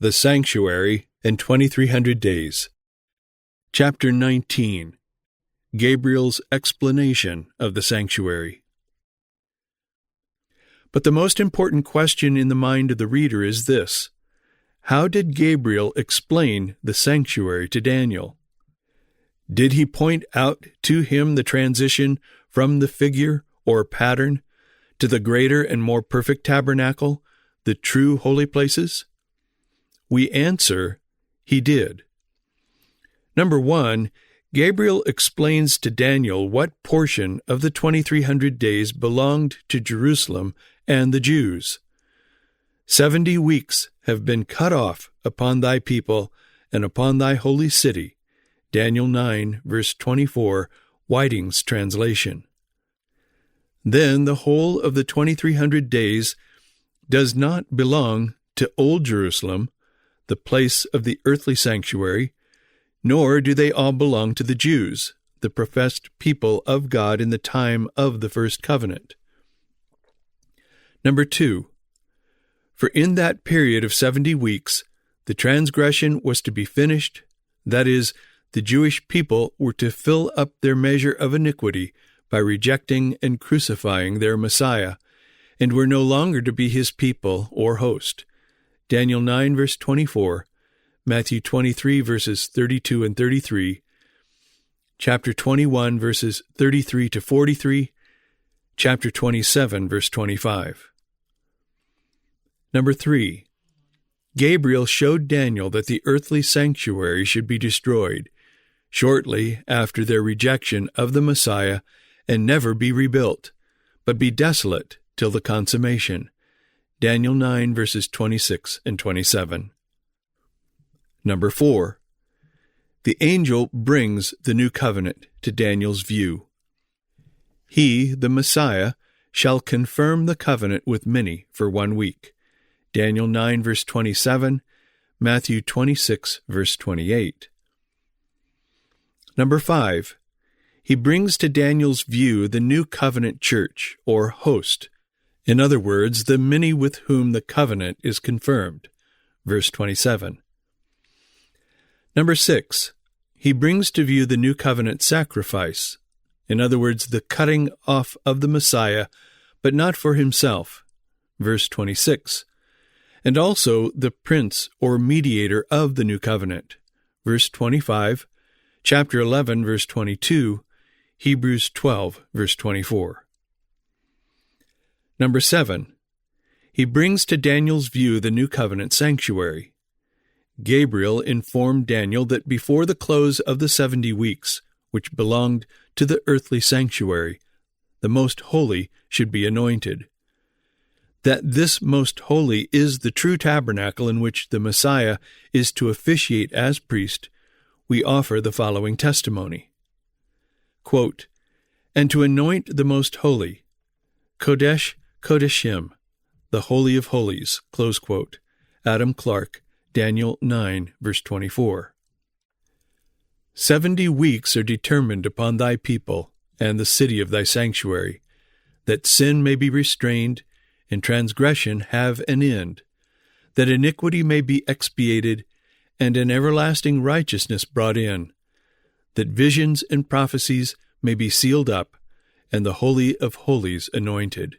The Sanctuary and 2300 Days. Chapter 19. Gabriel's explanation of the sanctuary. But the most important question in the mind of the reader is this: how did Gabriel explain the sanctuary to Daniel? Did he point out to him the transition from the figure or pattern to the greater and more perfect tabernacle, the true holy places? We answer, he did. Number 1, Gabriel explains to Daniel what portion of the 2300 days belonged to Jerusalem and the Jews. 70 weeks have been cut off upon thy people and upon thy holy city. Daniel 9, verse 24, Whiting's translation. Then the whole of the 2300 days does not belong to Old Jerusalem, the place of the earthly sanctuary, nor do they all belong to the Jews, the professed people of God in the time of the first covenant. Number 2, for in that period of 70 weeks, the transgression was to be finished, that is, the Jewish people were to fill up their measure of iniquity by rejecting and crucifying their Messiah, and were no longer to be his people or host. Daniel 9, verse 24, Matthew 23, verses 32 and 33, chapter 21, verses 33 to 43, chapter 27, verse 25. Number 3, Gabriel showed Daniel that the earthly sanctuary should be destroyed shortly after their rejection of the Messiah and never be rebuilt, but be desolate till the consummation. Daniel 9, verses 26 and 27. Number 4, the angel brings the new covenant to Daniel's view. He, the Messiah, shall confirm the covenant with many for 1 week. Daniel 9, verse 27, Matthew 26, verse 28. Number 5, he brings to Daniel's view the new covenant church, or host. In other words, the many with whom the covenant is confirmed. Verse 27. Number 6, he brings to view the new covenant sacrifice. In other words, the cutting off of the Messiah, but not for himself. Verse 26. And also the prince or mediator of the new covenant. Verse 25, chapter 11, verse 22, Hebrews 12, verse 24. Number 7, he brings to Daniel's view the new covenant sanctuary. Gabriel informed Daniel that before the close of the 70 weeks, which belonged to the earthly sanctuary, the most holy should be anointed. That this most holy is the true tabernacle in which the Messiah is to officiate as priest, we offer the following testimony. Quote, and to anoint the most holy, Kodesh Kodeshim, the Holy of Holies, close quote. Adam Clark, Daniel 9, verse 24. 70 weeks are determined upon thy people and the city of thy sanctuary, that sin may be restrained and transgression have an end, that iniquity may be expiated and an everlasting righteousness brought in, that visions and prophecies may be sealed up, and the Holy of Holies anointed.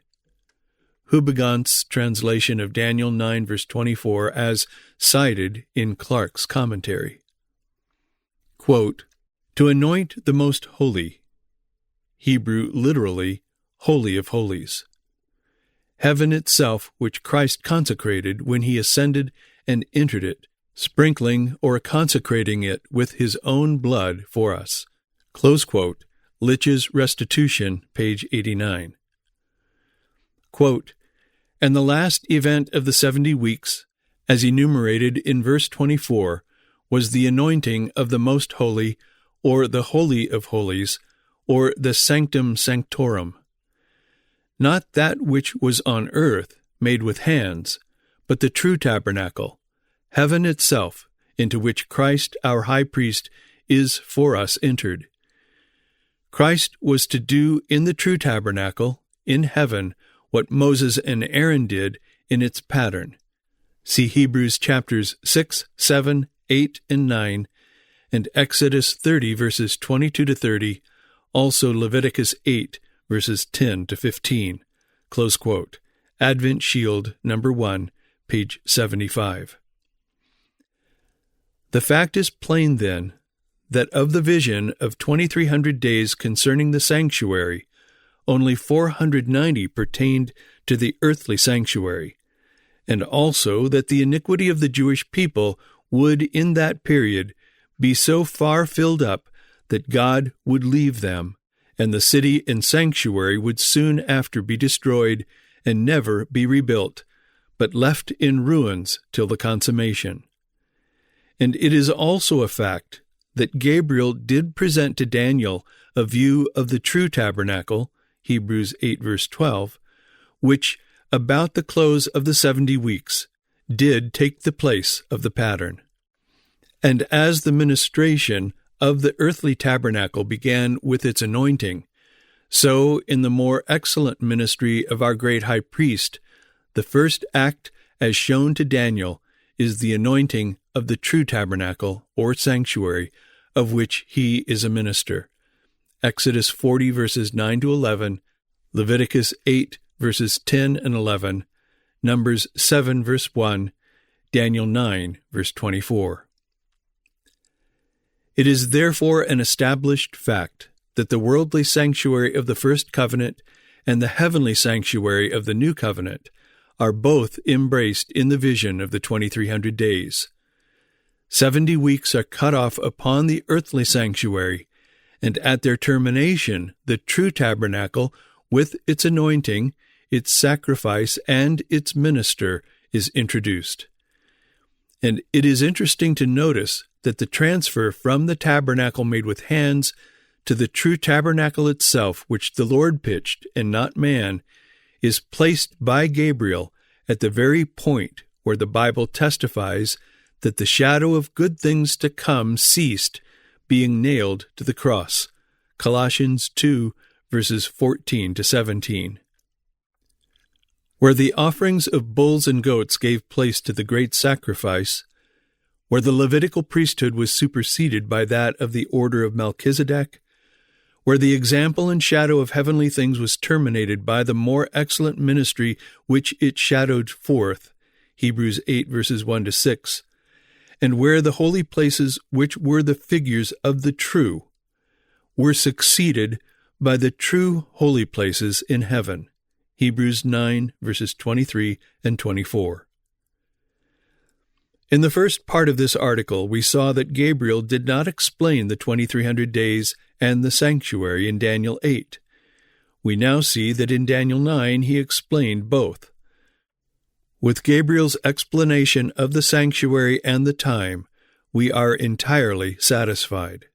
Houbegont's translation of Daniel 9, verse 24, as cited in Clark's commentary. Quote, to anoint the most holy, Hebrew literally, Holy of Holies. Heaven itself, which Christ consecrated when he ascended and entered it, sprinkling or consecrating it with his own blood for us. Close quote. Litch's Restitution, page 89. Quote, and the last event of the 70 weeks, as enumerated in verse 24, was the anointing of the Most Holy, or the Holy of Holies, or the Sanctum Sanctorum. Not that which was on earth, made with hands, but the true tabernacle, heaven itself, into which Christ our high priest is for us entered. Christ was to do in the true tabernacle, in heaven, what Moses and Aaron did in its pattern, See Hebrews chapters 6, 7, 8, and 9, and Exodus 30, verses 22 to 30, also Leviticus 8, verses 10 to 15. Close quote. Advent Shield, number 1, page 75. The fact is plain, then, that of the vision of 2,300 days concerning the sanctuary, only 490 pertained to the earthly sanctuary, and also that the iniquity of the Jewish people would in that period be so far filled up that God would leave them, and the city and sanctuary would soon after be destroyed and never be rebuilt, but left in ruins till the consummation. And it is also a fact that Gabriel did present to Daniel a view of the true tabernacle, Hebrews 8, verse 12, which, about the close of the 70 weeks, did take the place of the pattern. And as the ministration of the earthly tabernacle began with its anointing, so in the more excellent ministry of our great high priest, the first act, as shown to Daniel, is the anointing of the true tabernacle, or sanctuary, of which he is a minister. Exodus 40, verses 9 to 11, Leviticus 8, verses 10 and 11, Numbers 7, verse 1, Daniel 9, verse 24. It is therefore an established fact that the worldly sanctuary of the first covenant and the heavenly sanctuary of the new covenant are both embraced in the vision of the 2,300 days. 70 weeks are cut off upon the earthly sanctuary, and at their termination the true tabernacle, with its anointing, its sacrifice, and its minister, is introduced. And it is interesting to notice that the transfer from the tabernacle made with hands to the true tabernacle itself, which the Lord pitched and not man, is placed by Gabriel at the very point where the Bible testifies that the shadow of good things to come ceased, being nailed to the cross. Colossians 2, verses 14 to 17. Where the offerings of bulls and goats gave place to the great sacrifice, where the Levitical priesthood was superseded by that of the order of Melchizedek, where the example and shadow of heavenly things was terminated by the more excellent ministry which it shadowed forth, Hebrews 8, verses 1 to 6, and where the holy places which were the figures of the true were succeeded by the true holy places in heaven, Hebrews 9, verses 23 and 24. In the first part of this article, we saw that Gabriel did not explain the 2,300 days and the sanctuary in Daniel 8. We now see that in Daniel 9 he explained both. With Gabriel's explanation of the sanctuary and the time, we are entirely satisfied.